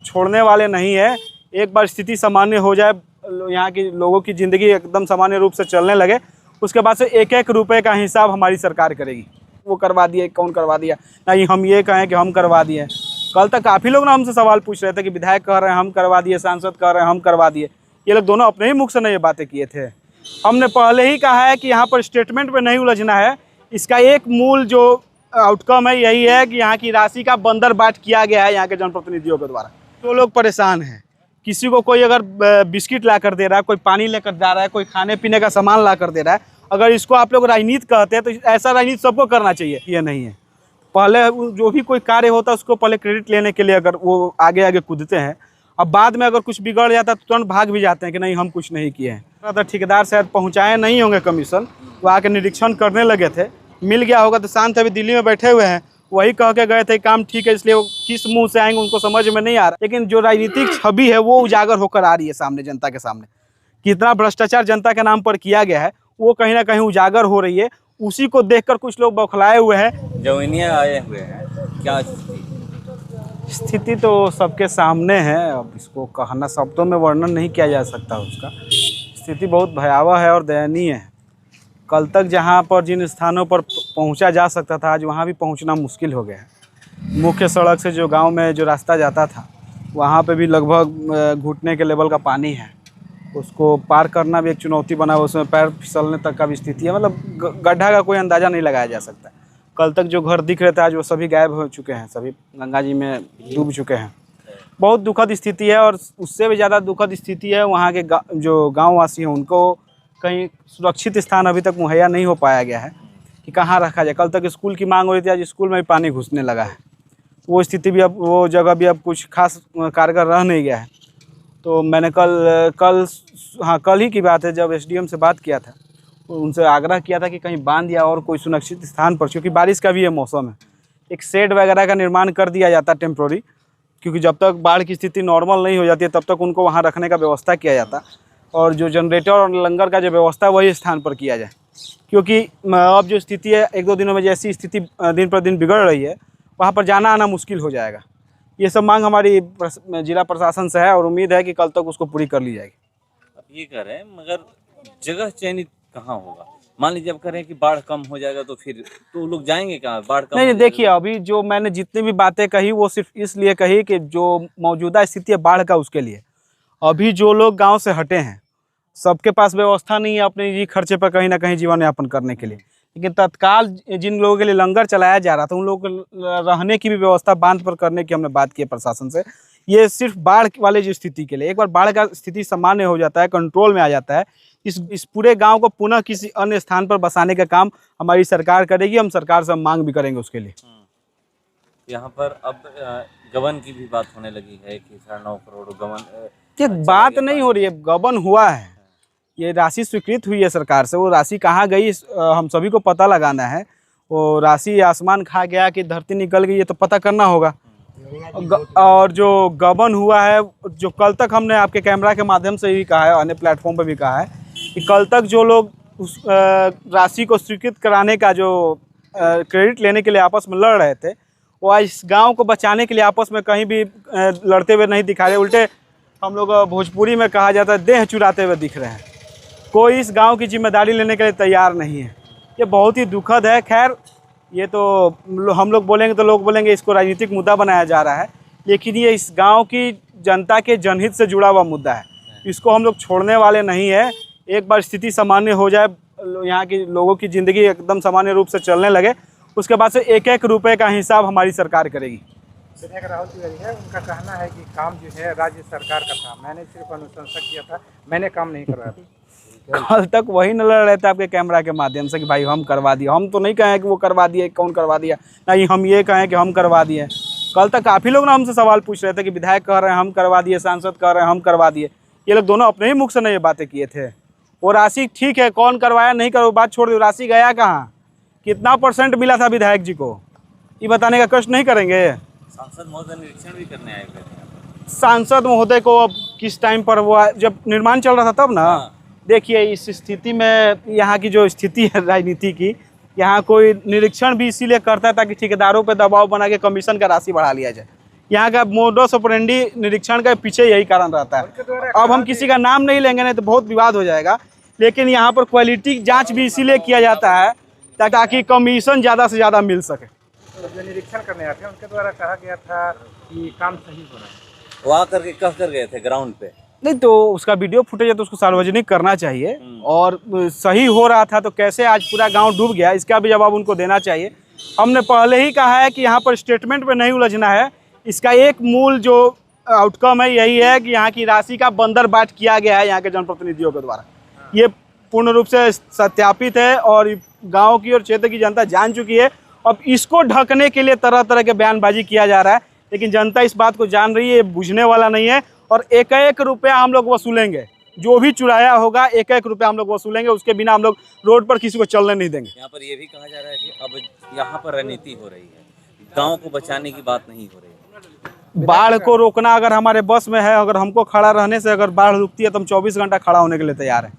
छोड़ने वाले नहीं है। एक बार स्थिति सामान्य हो जाए, यहाँ की लोगों की ज़िंदगी एकदम सामान्य रूप से चलने लगे, उसके बाद से एक एक रुपए का हिसाब हमारी सरकार करेगी। वो करवा दिए, कौन करवा दिया, नहीं हम ये कहें कि हम करवा दिए। कल तक काफ़ी लोग ना हमसे सवाल पूछ रहे थे कि विधायक कह रहे हैं हम करवा दिए, सांसद कह रहे हैं हम करवा दिए। ये लोग दोनों अपने ही मुख से नहीं ये बातें किए थे। हमने पहले ही कहा है कि यहाँ पर स्टेटमेंट में नहीं उलझना है। इसका एक मूल जो आउटकम है यही है कि यहाँ की राशि का बंदरबाट किया गया है यहाँ के जनप्रतिनिधियों के द्वारा। तो लोग परेशान हैं। किसी को कोई अगर बिस्किट ला कर दे रहा है, कोई पानी लेकर जा रहा है, कोई खाने पीने का सामान ला कर दे रहा है, अगर इसको आप लोग राजनीति कहते हैं तो ऐसा राजनीति सबको करना चाहिए। ये नहीं है। पहले जो भी कोई कार्य होता है उसको पहले क्रेडिट लेने के लिए अगर वो आगे आगे कूदते हैं, अब बाद में अगर कुछ बिगड़ जाता है तो तुरंत भाग भी जाते हैं कि नहीं हम कुछ नहीं किए हैं। तो ठेकेदार शायद पहुँचाए नहीं होंगे कमीशन, वो आके निरीक्षण करने लगे थे, मिल गया होगा तो शांत अभी दिल्ली में बैठे हुए हैं, वही कह के गए थे काम ठीक है, इसलिए वो किस मुंह से आएंगे उनको समझ में नहीं आ रहा। लेकिन जो राजनीतिक छवि है वो उजागर होकर आ रही है सामने, जनता के सामने। कितना भ्रष्टाचार जनता के नाम पर किया गया है वो कहीं ना कहीं उजागर हो रही है। उसी को देखकर कुछ लोग बौखलाए हुए हैं। जवैनिया आए हुए हैं, क्या स्थिति तो सबके सामने है। अब इसको कहना शब्दों में वर्णन नहीं किया जा सकता। उसका स्थिति बहुत भयावह है और दयनीय है। कल तक जहां पर जिन स्थानों पर पहुंचा जा सकता था, आज वहां भी पहुंचना मुश्किल हो गया है। मुख्य सड़क से जो गांव में जो रास्ता जाता था वहां पे भी लगभग घुटने के लेवल का पानी है। उसको पार करना भी एक चुनौती बना हुआ, उसमें पैर फिसलने तक का भी स्थिति है। मतलब गड्ढा का कोई अंदाज़ा नहीं लगाया जा सकता। कल तक जो घर दिख रहे थे आज वो सभी गायब हो चुके हैं, सभी गंगा जी में डूब चुके हैं। बहुत दुखद स्थिति है। और उससे भी ज़्यादा दुखद स्थिति है वहाँ के जो गाँववासी हैं, उनको कहीं सुरक्षित स्थान अभी तक मुहैया नहीं हो पाया गया है कि कहाँ रखा जाए। कल तक स्कूल की मांग हो रही थी, आज स्कूल में भी पानी घुसने लगा है। वो स्थिति भी अब, वो जगह भी अब कुछ खास कारगर रह नहीं गया है। तो मैंने कल ही की बात है, जब एसडीएम से बात किया था, उनसे आग्रह किया था कि कहीं बांध या और कोई सुरक्षित स्थान पर, क्योंकि बारिश का भी ये मौसम है, एक शेड वगैरह का निर्माण कर दिया जाता है टेम्प्रोरी, क्योंकि जब तक बाढ़ की स्थिति नॉर्मल नहीं हो जाती है तब तक उनको वहाँ रखने का व्यवस्था किया जाता। और जो जनरेटर और लंगर का जो व्यवस्था है वही स्थान पर किया जाए, क्योंकि अब जो स्थिति है एक दो दिनों में जैसी स्थिति दिन पर दिन बिगड़ रही है, वहाँ पर जाना आना मुश्किल हो जाएगा। ये सब मांग हमारी जिला प्रशासन से है और उम्मीद है कि कल तक उसको पूरी कर ली जाएगी। अब ये कह रहे हैं, मगर जगह चयनित कहाँ होगा? मान लीजिए अब करें कि बाढ़ कम हो जाएगा तो फिर तो लोग जाएंगे कहाँ? बाढ़ कम नहीं, देखिए अभी जो मैंने जितनी भी बातें कही वो सिर्फ इसलिए कही कि जो मौजूदा स्थिति है बाढ़ का, उसके लिए अभी जो लोग गांव से हटे हैं सबके पास व्यवस्था नहीं है अपने निजी खर्चे पर कहीं ना कहीं जीवन यापन करने के लिए। लेकिन तत्काल जिन लोगों के लिए लंगर चलाया जा रहा था उन लोगों को रहने की भी व्यवस्था बांध पर करने की हमने बात की है प्रशासन से। ये सिर्फ बाढ़ वाले जो स्थिति के लिए, एक बार बाढ़ का स्थिति सामान्य हो जाता है, कंट्रोल में आ जाता है, इस पूरे गांव को पुनः किसी अन्य स्थान पर बसाने का काम हमारी सरकार करेगी। हम सरकार से मांग भी करेंगे उसके लिए। यहाँ पर अब गबन की भी बात होने लगी है कि 9.5 करोड़ गबन। ये बात नहीं हो रही है, गबन हुआ है, ये राशि स्वीकृत हुई है सरकार से। वो राशि कहाँ गई हम सभी को पता लगाना है। वो राशि आसमान खा गया कि धरती निकल गई, ये तो पता करना होगा। और जो गबन हुआ है, जो कल तक हमने आपके कैमरा के माध्यम से भी कहा है, अन्य प्लेटफॉर्म पर भी कहा है कि कल तक जो लोग उस राशि को स्वीकृत कराने का जो क्रेडिट लेने के लिए आपस में लड़ रहे थे, वो आज इस गाँव को बचाने के लिए आपस में कहीं भी लड़ते हुए नहीं दिखा रहे। उल्टे हम लोग भोजपुरी में कहा जाता है देह चुराते हुए दिख रहे हैं। कोई इस गांव की जिम्मेदारी लेने के लिए तैयार नहीं है। ये बहुत ही दुखद है। खैर ये तो हम लोग बोलेंगे तो लोग बोलेंगे इसको राजनीतिक मुद्दा बनाया जा रहा है, लेकिन ये इस गांव की जनता के जनहित से जुड़ा हुआ मुद्दा है। इसको हम लोग छोड़ने वाले नहीं है। एक बार स्थिति सामान्य हो जाए, यहाँ की लोगों की ज़िंदगी एकदम सामान्य रूप से चलने लगे, उसके बाद से एक एक रुपये का हिसाब हमारी सरकार करेगी। विधायक राहुल तिवारी है, उनका कहना है कि काम जो है राज्य सरकार का था, मैंने सिर्फ अनुशंसा किया था, मैंने काम नहीं करवाया था। कल तक वही न लड़ रहे थे आपके कैमरा के माध्यम से कि भाई हम करवा दिए। हम तो नहीं कहें कि वो करवा दिए, कौन करवा दिया, नहीं हम ये कहें कि हम करवा दिए। कल तक काफ़ी लोग ना हमसे सवाल पूछ रहे थे कि विधायक कह रहे हैं हम करवा दिए, सांसद कह रहे हैं हम करवा दिए। ये लोग दोनों अपने ही मुख से नहीं ये बातें किए थे। वो राशि ठीक है, कौन करवाया नहीं करवा बात छोड़ दो, राशि गया कहाँ, कितना % मिला था विधायक जी को, ये बताने का कष्ट नहीं करेंगे। सांसद महोदय निरीक्षण भी करने आए थे। सांसद महोदय को अब किस टाइम पर वो जब निर्माण चल रहा था तब ना। देखिए इस स्थिति में यहाँ की जो स्थिति है राजनीति की, यहाँ कोई निरीक्षण भी इसीलिए करता है ताकि ठेकेदारों पे दबाव बना के कमीशन का राशि बढ़ा लिया जाए। यहाँ का मोडस ऑपरेंडी निरीक्षण का पीछे यही कारण रहता है। अब हम किसी का नाम नहीं लेंगे, नहीं तो बहुत विवाद हो जाएगा, लेकिन यहाँ पर क्वालिटी जांच भी इसीलिए किया जाता है ताकि कमीशन ज़्यादा से ज़्यादा मिल सके। तो जो निरीक्षण करने आते हैं उनके द्वारा कहा गया था कि काम सही हो रहा है, वो आकर के कह कर गए थे ग्राउंड पे। नहीं तो उसका वीडियो फुटेज है तो उसको सार्वजनिक करना चाहिए, और सही हो रहा था तो कैसे आज पूरा गांव डूब गया, इसका भी जवाब उनको देना चाहिए। हमने पहले ही कहा है कि यहाँ पर स्टेटमेंट पे नहीं उलझना है, इसका एक मूल जो आउटकम है यही है कि यहाँ की राशि का बंदरबाट किया गया है यहाँ के जनप्रतिनिधियों के द्वारा। ये पूर्ण रूप से सत्यापित है और गाँव की और क्षेत्र की जनता जान चुकी है। अब इसको ढकने के लिए तरह तरह के बयानबाजी किया जा रहा है, लेकिन जनता इस बात को जान रही है, ये बुझने वाला नहीं है। और एक एक रुपया हम लोग वसूलेंगे, जो भी चुराया होगा एक एक रुपया हम लोग वसूलेंगे, उसके बिना हम लोग रोड पर किसी को चलने नहीं देंगे। यहाँ पर ये भी कहा जा रहा है कि अब यहाँ पर रणनीति हो रही है, गांव को बचाने की बात नहीं हो रही है। बाढ़ को रोकना अगर हमारे बस में है, अगर हमको खड़ा रहने से अगर बाढ़ रुकती है तो हम 24 घंटा खड़ा होने के लिए तैयार हैं।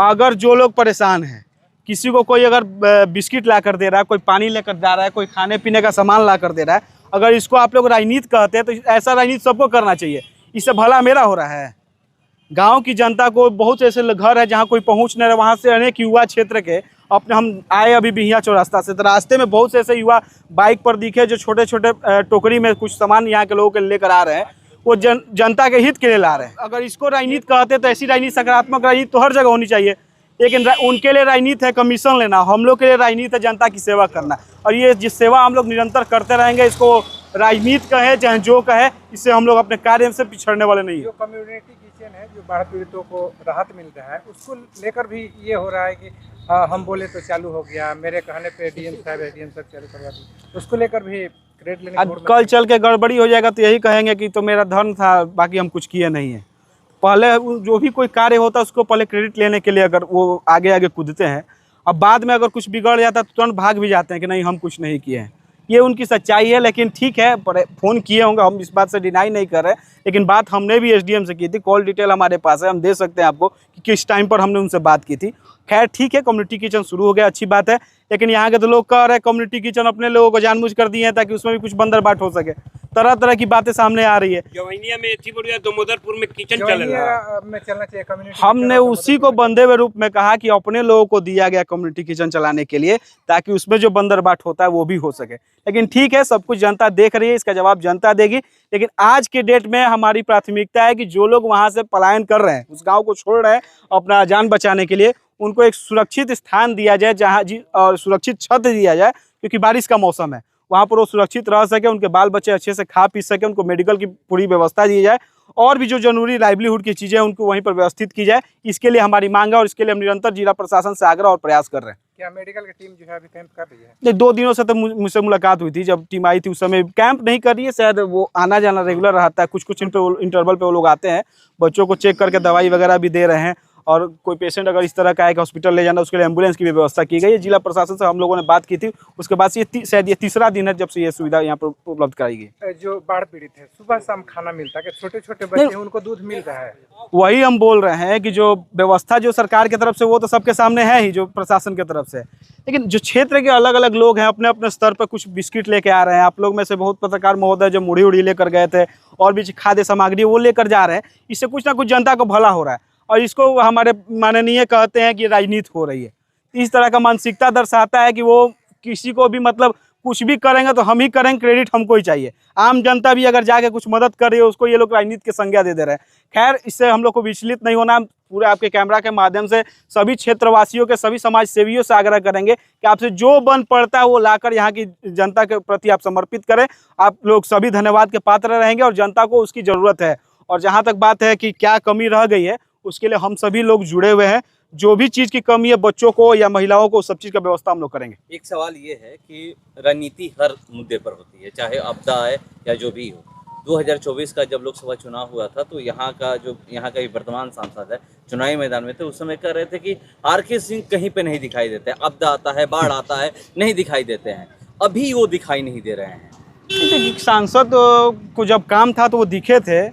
अगर जो लोग परेशान हैं, किसी को कोई अगर बिस्किट ला कर दे रहा है, कोई पानी लेकर जा रहा है, कोई खाने पीने का सामान ला कर दे रहा है, अगर इसको आप लोग राजनीति कहते हैं तो ऐसा राजनीति सबको करना चाहिए। इससे भला मेरा हो रहा है। गांव की जनता को बहुत ऐसे घर है जहां कोई पहुंच नहीं रहा, वहां से अनेक युवा क्षेत्र के अपने हम आए अभी बिहिया चौरास्ता से, तो रास्ते में बहुत से ऐसे युवा बाइक पर दिखे जो छोटे छोटे टोकरी में कुछ सामान यहाँ के लोगों के लेकर आ रहे हैं, वो जनता के हित के लिए ला रहे हैं। अगर इसको राजनीति कहते तो ऐसी राजनीति, सकारात्मक राजनीति तो हर जगह होनी चाहिए, लेकिन उनके लिए राजनीति है कमीशन लेना, हम लोग के लिए राजनीति है जनता की सेवा करना। और ये जिस सेवा हम लोग निरंतर करते रहेंगे, इसको राजनीति कहे चाहे जो कहे, इससे हम लोग अपने कार्य से पिछड़ने वाले नहीं है। जो कम्युनिटी किचन है, जो बाढ़ पीड़ितों को राहत मिल रहा है, उसको लेकर भी ये हो रहा है कि हम बोले तो चालू हो गया, मेरे कहने पे डीएम साहब चालू करवा दी, उसको लेकर भी क्रेडिट लेने अब कल चल के गड़बड़ी हो जाएगा तो यही कहेंगे कि तो मेरा धर्म था, बाकी हम कुछ किए नहीं है। पहले जो भी कोई कार्य होता है उसको पहले क्रेडिट लेने के लिए अगर वो आगे आगे कूदते हैं, अब बाद में अगर कुछ बिगड़ जाता है तो तुरंत भाग भी जाते हैं कि नहीं हम कुछ नहीं किए हैं। ये उनकी सच्चाई है, लेकिन ठीक है, फ़ोन किए होंगे, हम इस बात से डिनाई नहीं कर रहे, लेकिन बात हमने भी एसडीएम से की थी, कॉल डिटेल हमारे पास है, हम दे सकते हैं आपको कि किस टाइम पर हमने उनसे बात की थी। खैर ठीक है, कम्युनिटी किचन शुरू हो गया, अच्छी बात है, लेकिन यहाँ के तो लोग कह रहे हैं कम्युनिटी किचन अपने लोगों को जानबूझ कर दिए हैं ताकि उसमें भी कुछ बंदरबाट हो सके। तरह तरह की बातें सामने आ रही है। जवैनिया में अच्छी बढ़िया दोमोदरपुर में किचन चल रहा है, में चलना चाहिए कम्युनिटी। हमने उसी को बंधे हुए रूप में कहा कि अपने लोगों को दिया गया कम्युनिटी किचन चलाने के लिए, ताकि उसमें जो बंदरबाट होता है वो भी हो सके। लेकिन ठीक है, सब कुछ जनता देख रही है, इसका जवाब जनता देगी। लेकिन आज के डेट में हमारी प्राथमिकता है कि जो लोग वहाँ से पलायन कर रहे हैं, उस गाँव को छोड़ रहे हैं अपना जान बचाने के लिए, उनको एक सुरक्षित स्थान दिया जाए जहाँ और सुरक्षित छत दिया जाए, क्योंकि बारिश का मौसम है, वहाँ पर वो सुरक्षित रह सके, उनके बाल बच्चे अच्छे से खा पी सके, उनको मेडिकल की पूरी व्यवस्था दी जाए, और भी जो जरूरी लाइवलीहुड की चीज़ें उनको वहीं पर व्यवस्थित की जाए। इसके लिए हमारी मांग है और इसके लिए हम निरंतर जिला प्रशासन से आग्रह और प्रयास कर रहे हैं। क्या मेडिकल की टीम जो है अभी कैंप कर रही है? नहीं, 2 दिनों से तो मुझसे मुलाकात हुई थी, जब टीम आई थी उस समय कैंप नहीं कर रही है, शायद वो आना जाना रेगुलर रहता है, कुछ इंटरवल पे वो लोग आते हैं, बच्चों को चेक करके दवाई वगैरह भी दे रहे हैं, और कोई पेशेंट अगर इस तरह का है कि हॉस्पिटल ले जाना, उसके लिए एम्बुलेंस की भी व्यवस्था की गई है। जिला प्रशासन से हम लोगों ने बात की थी, उसके बाद से शायद ये तीसरा दिन है जब से ये सुविधा यहाँ पर उपलब्ध कराई गई। जो बाढ़ पीड़ित है, सुबह शाम खाना मिलता है, छोटे छोटे बच्चे हैं उनको दूध मिल रहा है? वही हम बोल रहे हैं कि जो व्यवस्था जो सरकार की तरफ से वो तो सबके सामने है ही, जो प्रशासन की तरफ से, लेकिन जो क्षेत्र के अलग अलग लोग हैं अपने अपने स्तर पर कुछ बिस्किट लेके आ रहे हैं। आप लोग में से बहुत पत्रकार महोदय जो मुड़ी उड़ी लेकर गए थे और भी खाद्य सामग्री वो लेकर जा रहे हैं, इससे कुछ ना कुछ जनता को भला हो रहा है, और इसको हमारे माननीय कहते हैं कि राजनीति हो रही है। इस तरह का मानसिकता दर्शाता है कि वो किसी को भी मतलब कुछ भी करेंगे तो हम ही करेंगे, क्रेडिट हमको ही चाहिए। आम जनता भी अगर जाके कुछ मदद कर रही है उसको ये लोग राजनीति की संज्ञा दे रहे हैं। खैर, इससे हम लोग को विचलित नहीं होना, पूरे आपके कैमरा के माध्यम से सभी क्षेत्रवासियों के, सभी समाज सेवियों से आग्रह करेंगे कि आपसे जो बन पड़ता है वो लाकर यहाँ की जनता के प्रति आप समर्पित करें। आप लोग सभी धन्यवाद के पात्र रहेंगे और जनता को उसकी ज़रूरत है। और जहाँ तक बात है कि क्या कमी रह गई है, उसके लिए हम सभी लोग जुड़े हुए हैं। जो भी चीज़ की कमी है बच्चों को या महिलाओं को, सब चीज़ का व्यवस्था हम लोग करेंगे। एक सवाल ये है कि रणनीति हर मुद्दे पर होती है, चाहे आपदा है या जो भी हो। 2024 का जब लोकसभा चुनाव हुआ था तो यहाँ का वर्तमान सांसद है, चुनावी मैदान में थे, उस समय कह रहे थे कि आर.के. सिंह कहीं पे नहीं दिखाई देते, आपदा आता है, बाढ़ आता है, नहीं दिखाई देते हैं। अभी वो दिखाई नहीं दे रहे हैं। सांसद को जब काम था तो वो दिखे थे,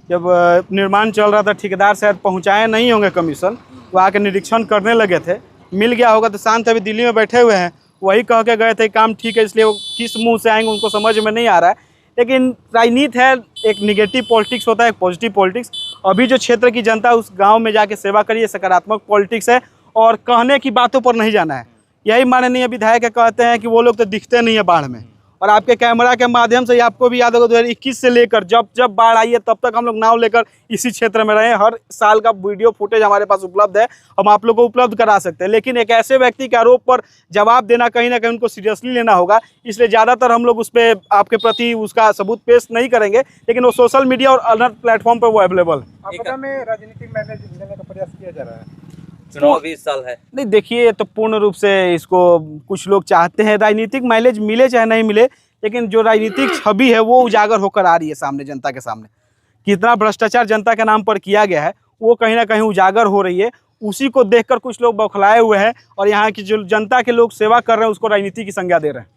जब निर्माण चल रहा था, ठेकेदार शायद पहुँचाए नहीं होंगे कमीशन, वो आके निरीक्षण करने लगे थे, मिल गया होगा तो शांत अभी दिल्ली में बैठे हुए हैं, वही कह के गए थे काम ठीक है, इसलिए वो किस मुंह से आएंगे उनको समझ में नहीं आ रहा है। लेकिन राजनीति है, एक निगेटिव पॉलिटिक्स होता है, एक पॉजिटिव पॉलिटिक्स। अभी जो क्षेत्र की जनता उस गांव में जाके सेवा करिए, सकारात्मक पॉलिटिक्स है और कहने की बातों पर नहीं जाना है। यही माननीय विधायक कहते हैं कि वो लोग तो दिखते नहीं है बाढ़ में, और आपके कैमरा के माध्यम से आपको भी याद होगा 2021 से लेकर जब जब बाढ़ आई है तब तक हम लोग नाव लेकर इसी क्षेत्र में रहे हैं। हर साल का वीडियो फुटेज हमारे पास उपलब्ध है, हम आप लोग को उपलब्ध करा सकते हैं। लेकिन एक ऐसे व्यक्ति के आरोप पर जवाब देना कहीं ना कहीं उनको सीरियसली लेना होगा, इसलिए ज़्यादातर हम लोग उस पर आपके प्रति उसका सबूत पेश नहीं करेंगे, लेकिन वो सोशल मीडिया और अदर प्लेटफॉर्म पर वो अवेलेबल है। आपदा में राजनीतिक मैनेज लेने का प्रयास किया जा रहा है। चुनाव भी इस साल है। नहीं देखिए, ये तो पूर्ण रूप से इसको कुछ लोग चाहते हैं राजनीतिक माइलेज मिले चाहे नहीं मिले, लेकिन जो राजनीतिक छवि है वो उजागर होकर आ रही है सामने, जनता के सामने। कितना भ्रष्टाचार जनता के नाम पर किया गया है वो कहीं ना कहीं उजागर हो रही है। उसी को देखकर कुछ लोग बौखलाए हुए हैं और यहाँ की जो जनता के लोग सेवा कर रहे हैं उसको राजनीति की संज्ञा दे रहे हैं।